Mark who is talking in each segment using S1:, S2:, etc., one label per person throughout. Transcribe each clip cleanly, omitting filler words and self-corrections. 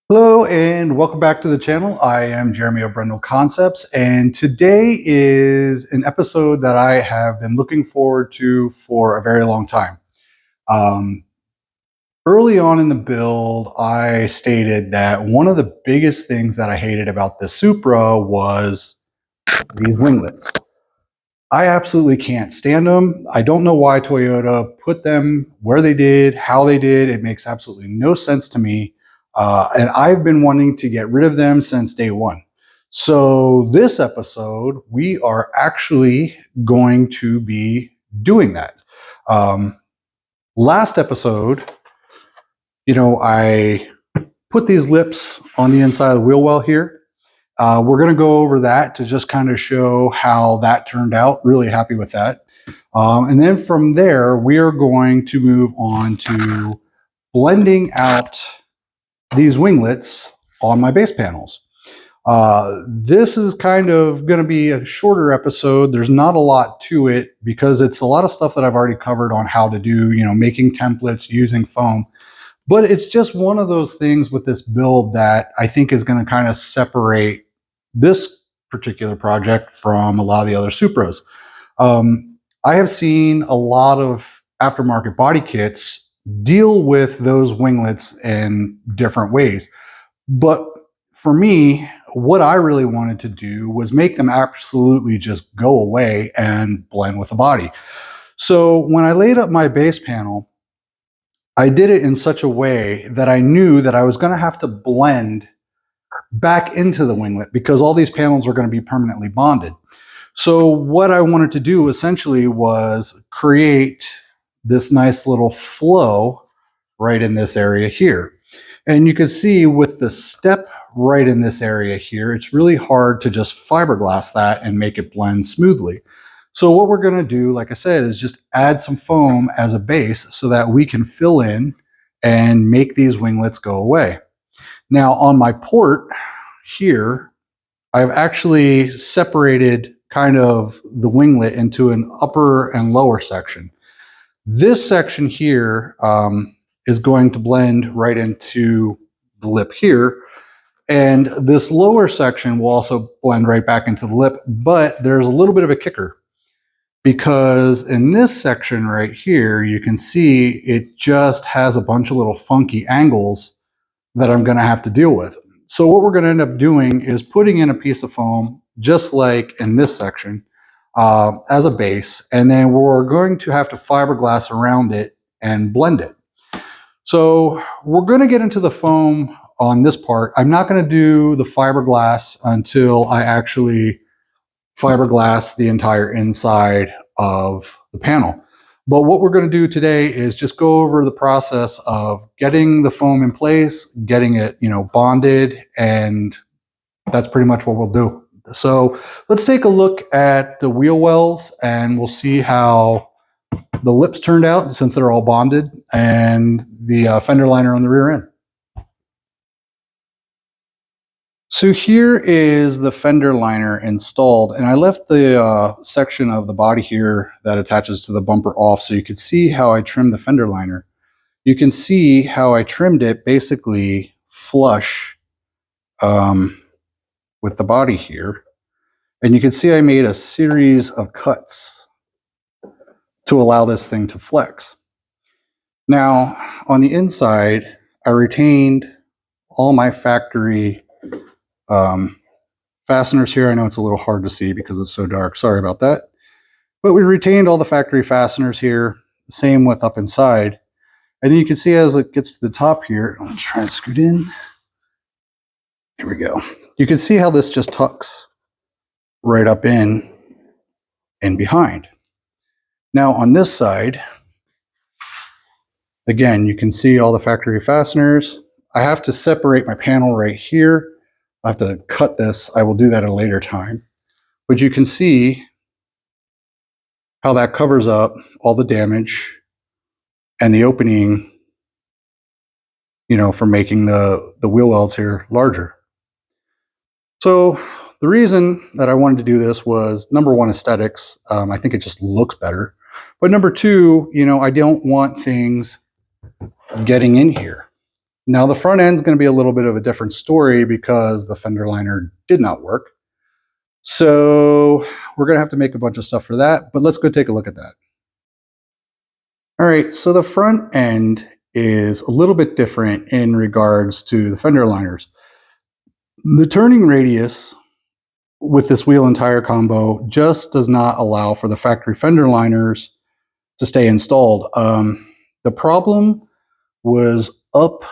S1: Hello and welcome back to the channel. I am Jeremy of Brendle Concepts, and today is an episode that I have been looking forward to for a very long time. Um, Early on in the build, I stated that one of the biggest things that I hated about the Supra was these winglets. I absolutely can't stand them. I don't know why Toyota put them where they did, how they did. It makes absolutely no sense to me. And I've been wanting to get rid of them since day one. So this episode, we are actually going to be doing that. Um, Last episode, I put these lips on the inside of the wheel well here. We're going to go over that to just kind of show how that turned out. Really happy with that. And then from there, we are going to move on to blending out these winglets on my base panels. This is kind of going to be a shorter episode. There's not a lot to it because it's a lot of stuff that I've already covered on how to do, making templates, using foam. But it's just one of those things with this build that I think is going to kind of separate this particular project from a lot of the other Supras. I have seen a lot of aftermarket body kits deal with those winglets in different ways. But for me, what I really wanted to do was make them absolutely just go away and blend with the body. So when I laid up my base panel, I did it in such a way that I knew that I was going to have to blend back into the winglet because all these panels are going to be permanently bonded. So what I wanted to do essentially was create this nice little flow right in this area here. And you can see with the step right in this area here, it's really hard to just fiberglass that and make it blend smoothly. So what we're going to do, like I said, is just add some foam as a base so that we can fill in and make these winglets go away. Now on my port here, I've actually separated kind of the winglet into an upper and lower section. This section here is going to blend right into the lip here. And this lower section will also blend right back into the lip, but there's a little bit of a kicker because in this section right here, you can see it just has a bunch of little funky angles that I'm going to have to deal with. So what we're going to end up doing is putting in a piece of foam, just like in this section, as a base, and then we're going to have to fiberglass around it and blend it. So we're going to get into the foam on this part. I'm not going to do the fiberglass until I actually fiberglass the entire inside of the panel. But what we're going to do today is just go over the process of getting the foam in place, getting it, bonded, and that's pretty much what we'll do. So let's take a look at the wheel wells and we'll see how the lips turned out since they're all bonded and the fender liner on the rear end. So here is the fender liner installed, and I left the section of the body here that attaches to the bumper off so you could see how I trimmed the fender liner. You can see how I trimmed it basically flush with the body here. And you can see I made a series of cuts to allow this thing to flex. Now, on the inside, I retained all my factory fasteners here. I know it's a little hard to see because it's so dark. Sorry about that. But we retained all the factory fasteners here. Same with up inside. And then you can see as it gets to the top here, I'm going to try and scoot in. Here we go. You can see how this just tucks right up in and behind. Now on this side, again, you can see all the factory fasteners. I have to separate my panel right here. I have to cut this. I will do that at a later time. But you can see how that covers up all the damage and the opening, for making the wheel wells here larger. So the reason that I wanted to do this was, number one, aesthetics. I think it just looks better. But number two, I don't want things getting in here. Now the front end is going to be a little bit of a different story because the fender liner did not work. So we're going to have to make a bunch of stuff for that, but let's go take a look at that. All right, so the front end is a little bit different in regards to the fender liners. The turning radius with this wheel and tire combo just does not allow for the factory fender liners to stay installed. The problem was up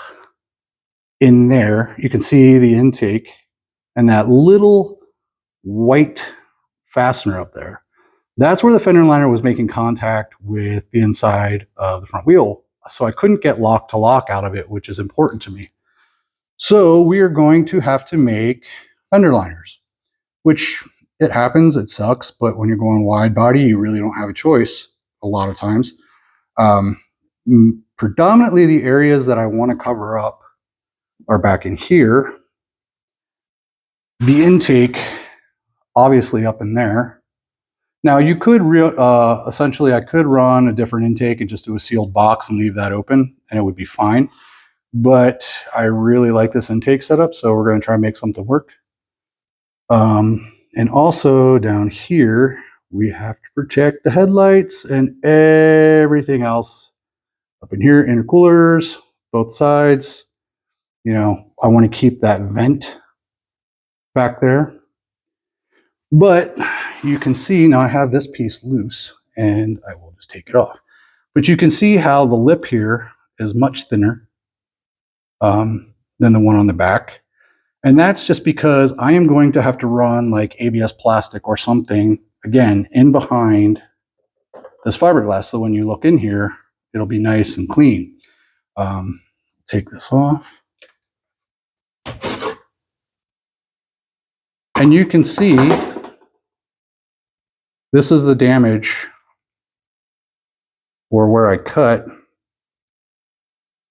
S1: in there. You can see the intake and that little white fastener up there. That's where the fender liner was making contact with the inside of the front wheel. So I couldn't get lock to lock out of it, which is important to me. So we are going to have to make fender liners, which it happens, it sucks, but when you're going wide body, you really don't have a choice a lot of times. Predominantly the areas that I want to cover up are back in here. The intake, obviously up in there. Now you could essentially I could run a different intake and just do a sealed box and leave that open and it would be fine. But I really like this intake setup, so we're going to try and make something work. And also down here, we have to protect the headlights and everything else. Up in here, intercoolers, both sides. You know, I want to keep that vent back there. But you can see now I have this piece loose and I will just take it off. But you can see how the lip here is much thinner than the one on the back. And that's just because I am going to have to run like ABS plastic or something, again, in behind this fiberglass. So when you look in here, it'll be nice and clean. Take this off. And you can see this is the damage or where I cut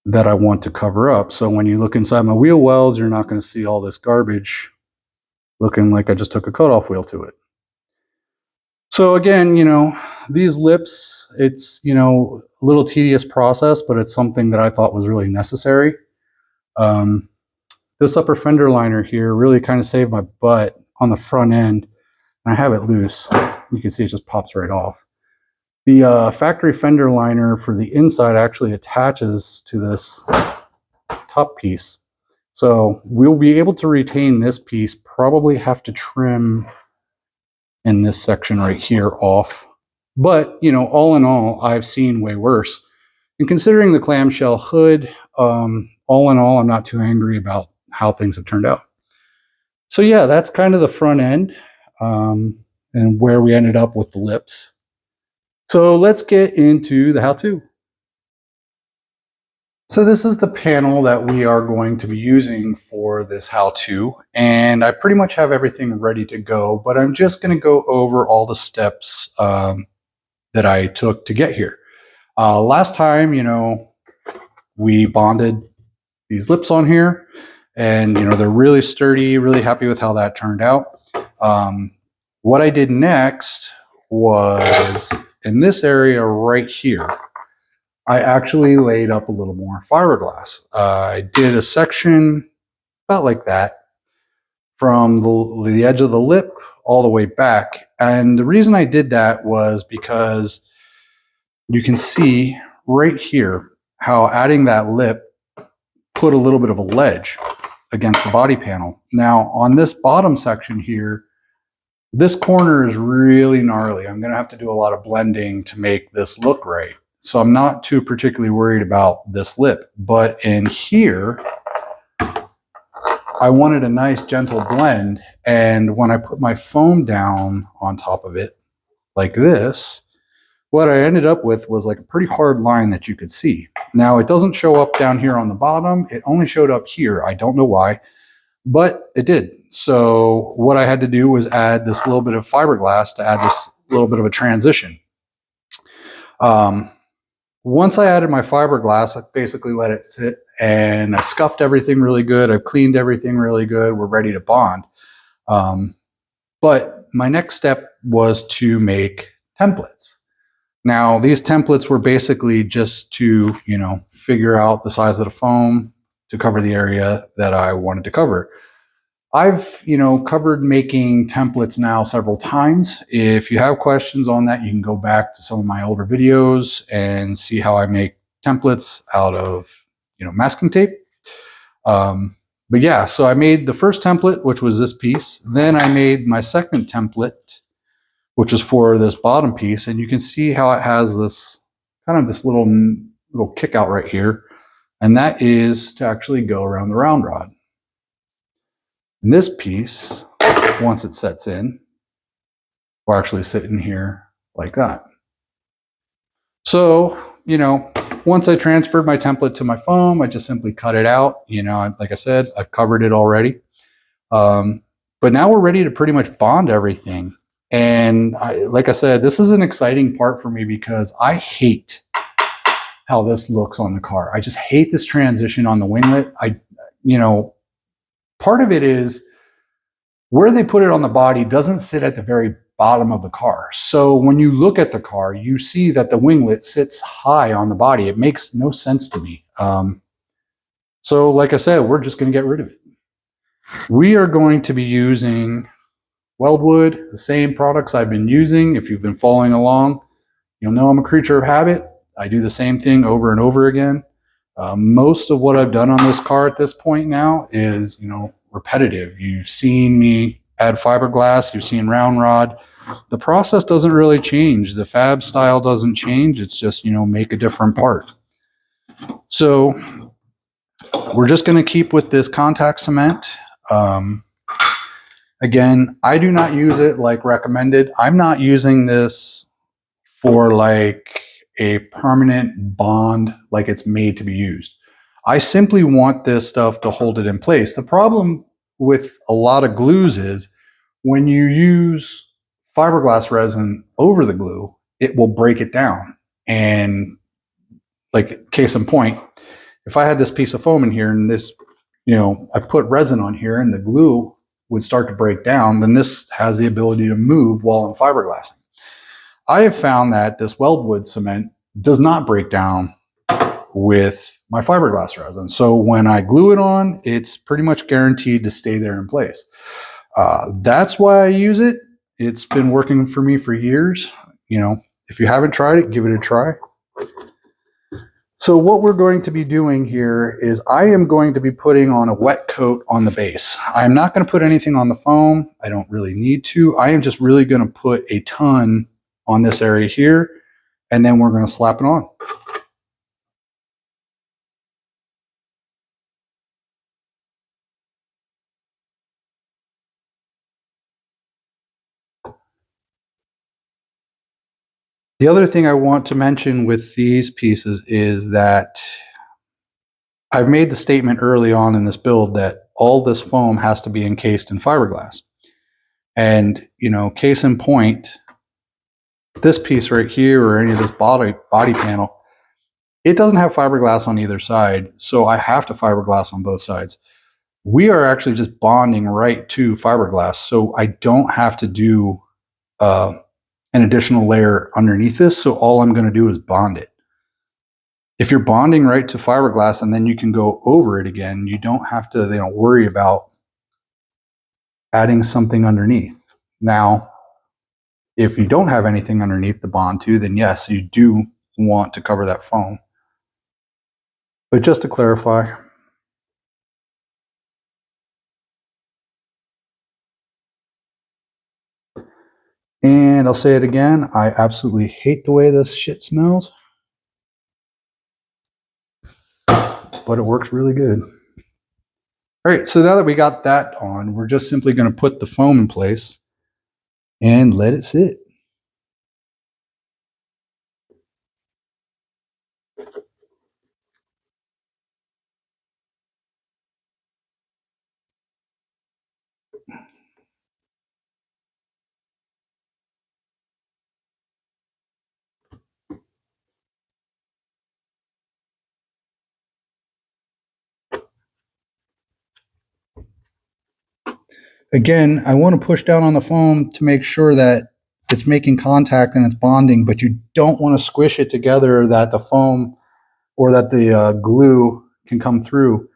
S1: that I want to cover up. So when you look inside my wheel wells, you're not going to see all this garbage looking like I just took a cutoff wheel to it. So again, you know, these lips, it's, you know, a little tedious process, but it's something that I thought was really necessary. This upper fender liner here really kind of saved my butt on the front end. And I have it loose. You can see it just pops right off. The factory fender liner for the inside actually attaches to this top piece. So we'll be able to retain this piece, probably have to trim in this section right here off. But, you know, all in all, I've seen way worse. And considering the clamshell hood, all in all, I'm not too angry about how things have turned out. So yeah, that's kind of the front end and where we ended up with the lips. So let's get into the how-to. So this is the panel that we are going to be using for this how-to, and I pretty much have everything ready to go, but I'm just going to go over all the steps that I took to get here. Last time, you know, we bonded these lips on here, and you know, they're really sturdy, really happy with how that turned out. What I did next was in this area right here, I actually laid up a little more fiberglass. I did a section about like that from the edge of the lip all the way back. And the reason I did that was because you can see right here how adding that lip put a little bit of a ledge against the body panel. Now on this bottom section here, this corner is really gnarly. I'm going to have to do a lot of blending to make this look right. So I'm not too particularly worried about this lip. But in here, I wanted a nice gentle blend. And when I put my foam down on top of it, like this, what I ended up with was like a pretty hard line that you could see. Now it doesn't show up down here on the bottom. It only showed up here. I don't know why, but it did. So what I had to do was add this little bit of fiberglass to add this little bit of a transition. Once I added my fiberglass, I basically let it sit and I scuffed everything really good. I've cleaned everything really good. We're ready to bond. But my next step was to make templates. Now, these templates were basically just to, you know, figure out the size of the foam to cover the area that I wanted to cover. I've, covered making templates now several times. If you have questions on that, you can go back to some of my older videos and see how I make templates out of, masking tape. But yeah, so I made the first template, which was this piece. Then I made my second template, which is for this bottom piece. And you can see how it has this kind of this little kick out right here. And that is to actually go around the round rod. And this piece, once it sets in, will actually sit in here like that. So, once I transferred my template to my foam, I just simply cut it out. Like I said, I've covered it already. But now we're ready to pretty much bond everything. And like I said, this is an exciting part for me because I hate how this looks on the car. I just hate this transition on the winglet. Part of it is where they put it on the body doesn't sit at the very bottom of the car. So when you look at the car, you see that the winglet sits high on the body. It makes no sense to me. So like I said, we're just going to get rid of it. We are going to be using weldwood, the same products I've been using. If you've been following along, you'll know I'm a creature of habit. I do the same thing over and over again. Most of what I've done on this car at this point now is, repetitive. You've seen me add fiberglass, you've seen round rod. The process doesn't really change. The fab style doesn't change. It's just, make a different part. So we're just going to keep with this contact cement. Again, I do not use it like recommended. I'm not using this for like a permanent bond like it's made to be used. I simply want this stuff to hold it in place. The problem with a lot of glues is when you use fiberglass resin over the glue, it will break it down. And like case in point, if I had this piece of foam in here and this, I put resin on here and the glue would start to break down, then this has the ability to move while I'm fiberglassing. I have found that this weldwood cement does not break down with my fiberglass resin. So when I glue it on, it's pretty much guaranteed to stay there in place. That's why I use it. It's been working for me for years. If you haven't tried it, give it a try. So what we're going to be doing here is I am going to be putting on a wet coat on the base. I'm not going to put anything on the foam. I don't really need to. I am just really going to put a ton on this area here, and then we're going to slap it on. The other thing I want to mention with these pieces is that I've made the statement early on in this build that all this foam has to be encased in fiberglass. And, case in point, this piece right here or any of this body panel, it doesn't have fiberglass on either side, so I have to fiberglass on both sides. We are actually just bonding right to fiberglass, so I don't have to do an additional layer underneath this, so all I'm going to do is bond it. If you're bonding right to fiberglass and then you can go over it again, you don't have to worry about adding something underneath. Now, if you don't have anything underneath the bond to, then yes, you do want to cover that foam. But just to clarify, and I'll say it again, I absolutely hate the way this shit smells, but it works really good. All right, so now that we got that on, we're just simply going to put the foam in place and let it sit. Again, I want to push down on the foam to make sure that it's making contact and it's bonding, but you don't want to squish it together that the foam or that the glue can come through.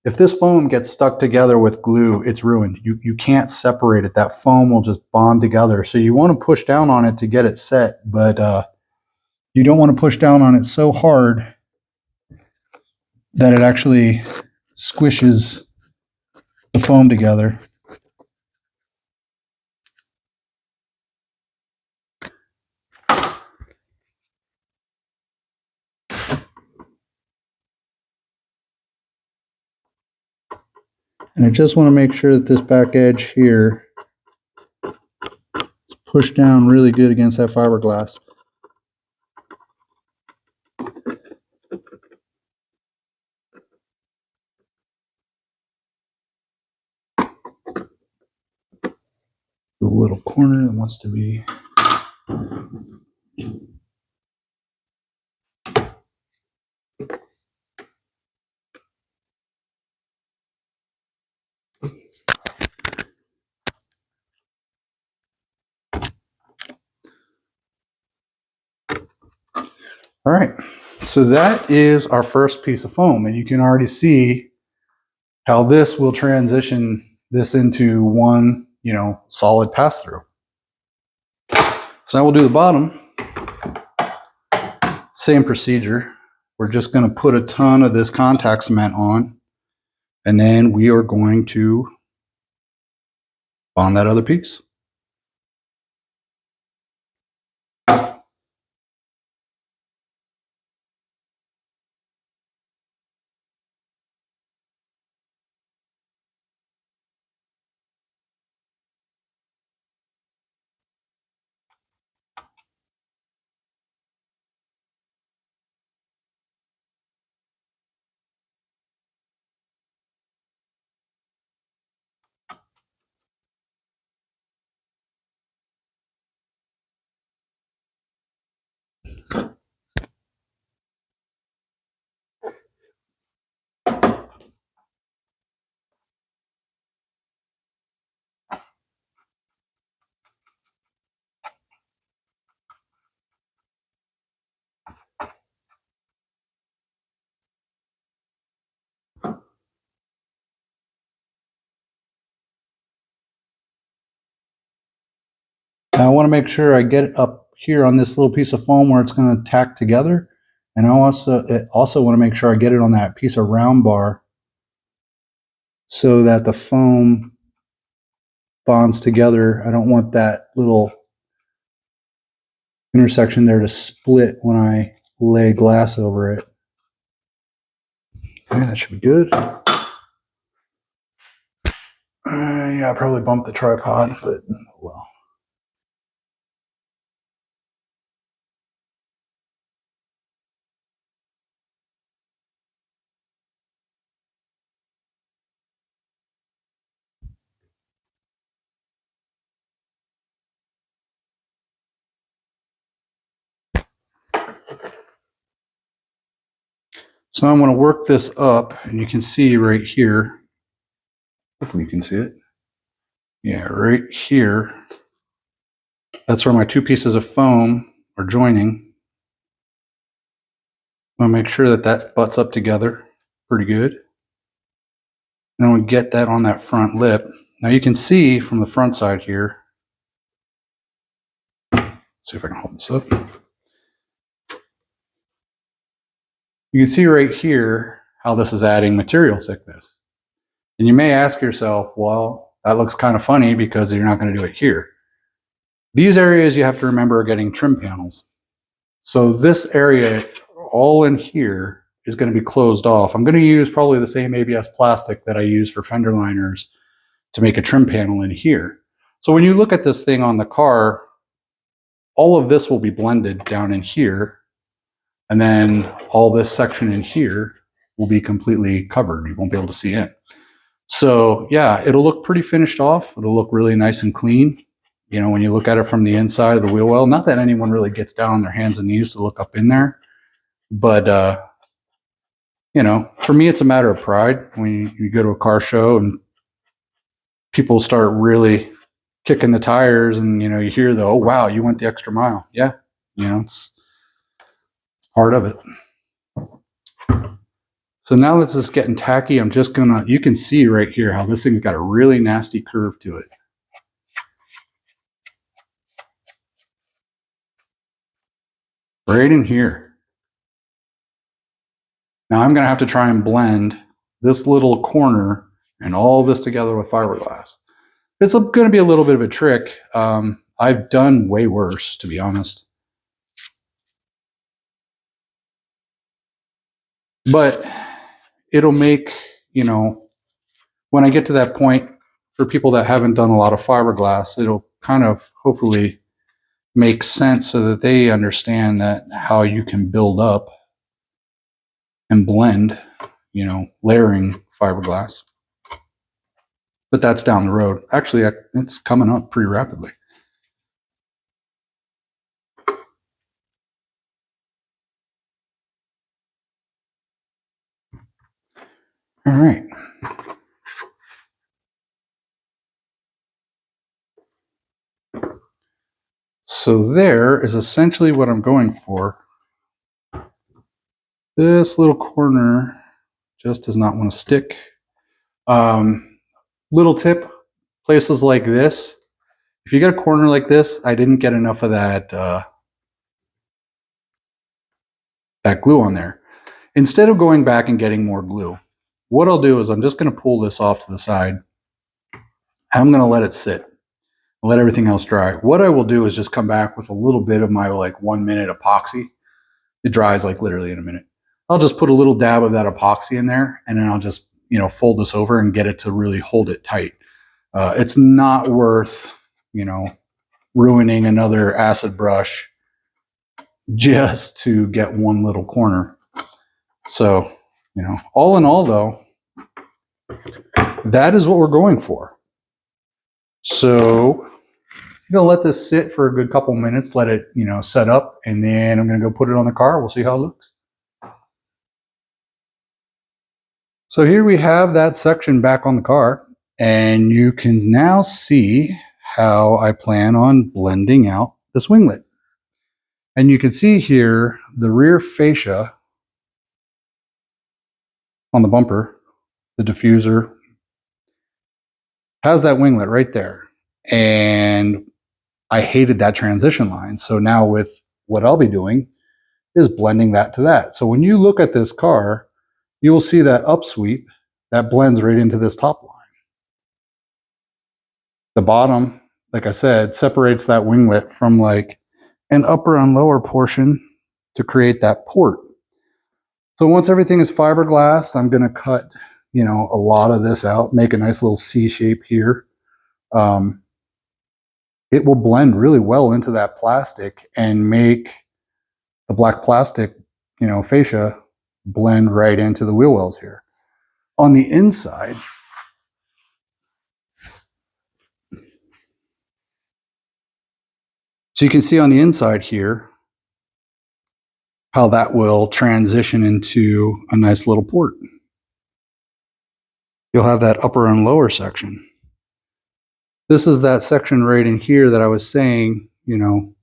S1: if this foam gets stuck together with glue, it's ruined. You can't separate it. That foam will just bond together. So you want to push down on it to get it set, but you don't want to push down on it so hard that it actually squishes the foam together. And I just want to make sure that this back edge here is pushed down really good against that fiberglass. The little corner that wants to be. All right, so that is our first piece of foam, and you can already see how this will transition this into one, solid pass-through. So now we'll do the bottom. Same procedure. We're just going to put a ton of this contact cement on, and then we are going to bond that other piece. Now I want to make sure I get it up here on this little piece of foam where it's going to tack together. And I also want to make sure I get it on that piece of round bar so that the foam bonds together. I don't want that little intersection there to split when I lay glass over it. Okay, that should be good. Yeah, I probably bumped the tripod, but well. So I'm going to work this up, and you can see right here. Hopefully you can see it. Yeah, right here. That's where my two pieces of foam are joining. I'm going to make sure that that butts up together pretty good. And I'm going to get that on that front lip. Now you can see from the front side here. Let's see if I can hold this up. You can see right here how this is adding material thickness. And you may ask yourself, well, that looks kind of funny because you're not going to do it here. These areas you have to remember are getting trim panels. So this area, all in here, is going to be closed off. I'm going to use probably the same ABS plastic that I use for fender liners to make a trim panel in here. So when you look at this thing on the car, all of this will be blended down in here. And then all this section in here will be completely covered. You won't be able to see it. So yeah, it'll look pretty finished off. It'll look really nice and clean. When you look at it from the inside of the wheel well, not that anyone really gets down on their hands and knees to look up in there, but for me, it's a matter of pride. When you go to a car show and people start really kicking the tires and, you hear the, oh, wow, you went the extra mile. Yeah. It's part of it. So now that this is getting tacky, I'm just gonna, you can see right here how this thing's got a really nasty curve to it. Right in here. Now I'm gonna have to try and blend this little corner and all this together with fiberglass. It's gonna be a little bit of a trick. I've done way worse, to be honest. But it'll make, you know, when I get to that point, for people that haven't done a lot of fiberglass, it'll kind of hopefully make sense so that they understand that how you can build up and blend, you know, layering fiberglass. But that's down the road. Actually, it's coming up pretty rapidly. All right. So there is essentially what I'm going for. This little corner just does not want to stick. Little tip, places like this, if you get a corner like this, I didn't get enough of that that glue on there. Instead of going back and getting more glue, what I'll do is I'm just going to pull this off to the side. And I'm going to let it sit. Let everything else dry. What I will do is just come back with a little bit of my like 1 minute epoxy. It dries like literally in a minute. I'll just put a little dab of that epoxy in there, and then I'll just, you know, fold this over and get it to really hold it tight. It's not worth, you know, ruining another acid brush just to get one little corner. So, you know, all in all though, that is what we're going for. So I'm gonna let this sit for a good couple minutes, let it, you know, set up, and then I'm gonna go put it on the car. We'll see how it looks. So here we have that section back on the car, and you can now see how I plan on blending out this winglet. And you can see here the rear fascia on the bumper, the diffuser, has that winglet right there. And I hated that transition line. So now with what I'll be doing is blending that to that. So when you look at this car, you will see that upsweep that blends right into this top line. The bottom, like I said, separates that winglet from like an upper and lower portion to create that port. So once everything is fiberglassed, I'm going to cut, you know, a lot of this out, make a nice little C shape here. It will blend really well into that plastic and make the black plastic, you know, fascia blend right into the wheel wells here. On the inside, so you can see on the inside here how that will transition into a nice little port. You'll have that upper and lower section. This is that section right in here that I was saying, you know,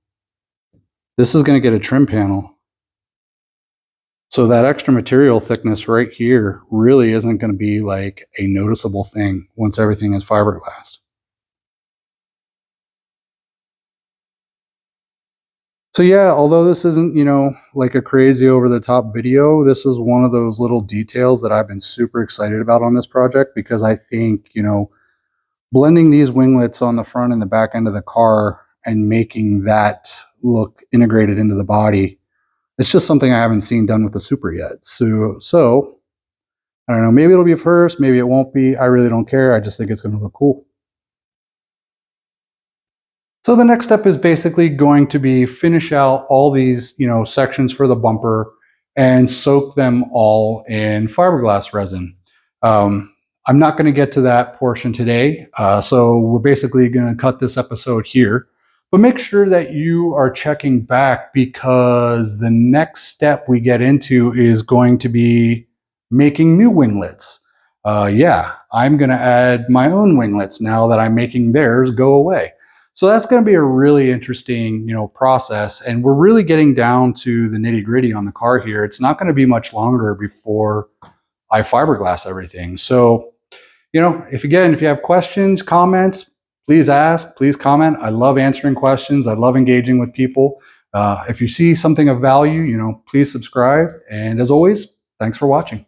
S1: this is going to get a trim panel. So that extra material thickness right here really isn't going to be like a noticeable thing once everything is fiberglass. So yeah, although this isn't, you know, like a crazy over the top video, this is one of those little details that I've been super excited about on this project, because I think, you know, blending these winglets on the front and the back end of the car and making that look integrated into the body, it's just something I haven't seen done with the Supra yet. So I don't know, maybe it'll be a first, maybe it won't be. I really don't care. I just think it's going to look cool. So the next step is basically going to be finish out all these, you know, sections for the bumper and soak them all in fiberglass resin. I'm not going to get to that portion today, so we're basically going to cut this episode here. But make sure that you are checking back, because the next step we get into is going to be making new winglets. Yeah, I'm going to add my own winglets now that I'm making theirs go away. So that's going to be a really interesting, you know, process, and we're really getting down to the nitty-gritty on the car here. It's not going to be much longer before I fiberglass everything. So, you know, if you have questions, comments, please ask, please comment. I love answering questions. I love engaging with people. If you see something of value, you know, please subscribe. And as always, thanks for watching.